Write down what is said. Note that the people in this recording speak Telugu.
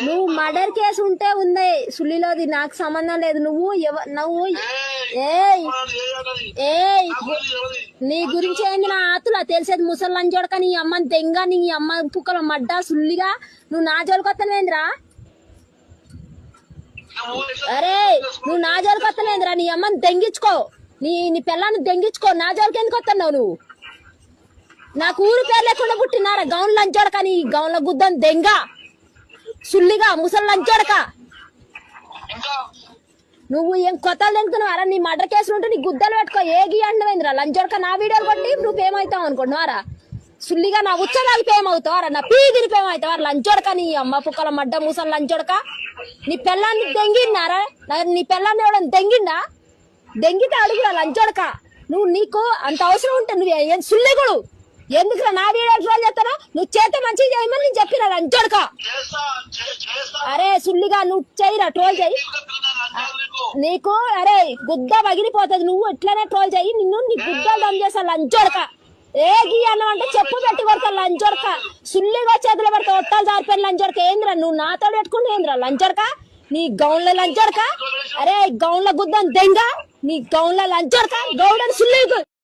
నువ్వు మర్డర్ కేసు ఉంటే ఉంది సుల్లిలోది, నాకు సంబంధం లేదు. నువ్వు నీ గురించి ఏంది నా ఆతులా తెలిసేది? ముసళ్ళని చూడక నీ అమ్మని దెంగ, నీ అమ్మ పుక్కల మడ్డ సుల్లిగా నువ్వు నా జోలికొత్తనేంద్రా? అరే నువ్వు నా జోలికొత్తనేంద్రా? నీ అమ్మని దెంగించుకో, నీ పిల్లాన్ని దెంగించుకో. నా జోలికి ఎందుకు వస్తున్నావు నువ్వు? నాకు ఊరు పేరు లేకుండా పుట్టినారా గౌన్ లంచోడక, నీ గౌన్ల గుద్దని దెంగ సుల్లిగా ముసలి లంచోడక. నువ్వు ఏం కొత్తలు తింటున్నావారా? నీ మర్డర్ కేసులు ఉంటే నీ గుద్దలు పెట్టుకో. ఏగి అండవేంద్రా లంచోడక? నా వీడియోలు కొట్టి నువ్వు పేమవుతావు అనుకుంటున్నావారా? సుల్లిగా నా ఉచ్చదాకి పేమవుతావారా? నా పీదిని పేమవుతావారా లంచోడక? నీ అమ్మ పుక్కల మడ్డ ముసలి లంచోడక. నీ పిల్లాన్ని దెంగిన్నారా? నీ పిల్లాన్ని ఎవడని దెంగిండా? దెంగితే అడుగురా లంచోడక. నువ్వు నీకు అంత అవసరం ఉంటే నువ్వు సుల్లిగుడు ఎందుకు నా వీడియో ట్రోల్ చేస్తారా? నువ్వు చేత మంచిగా చేయమని నేను చెప్పిన లంచోడక. అరే సుల్లిగా నువ్వు చెయ్యిరా, ట్రోల్ చెయ్యి. నీకు అరే గుద్ద పగిలిపోతుంది. నువ్వు ఎట్లనే ట్రోల్ చెయ్యి, నిన్ను నీ గుద్దలు దమ్ చేస్తా లంచోడక. ఏ గీ అన్నం అంటే చెప్పు పెట్టి కొడతా లంచోడక. సుల్లిగా చేతులు పెడతా ఒట్టాలు జారిపోయిన లంచోడక. ఏంద్రా నువ్వు నాతో పెట్టుకుంటే ఏంద్రా లంచోడక? నీ గౌన్ల లంచోడక. అరే గౌన్ల గుద్దని దెంగ, నీ గౌన్ల లంచోడక. గౌడని సుల్లిగు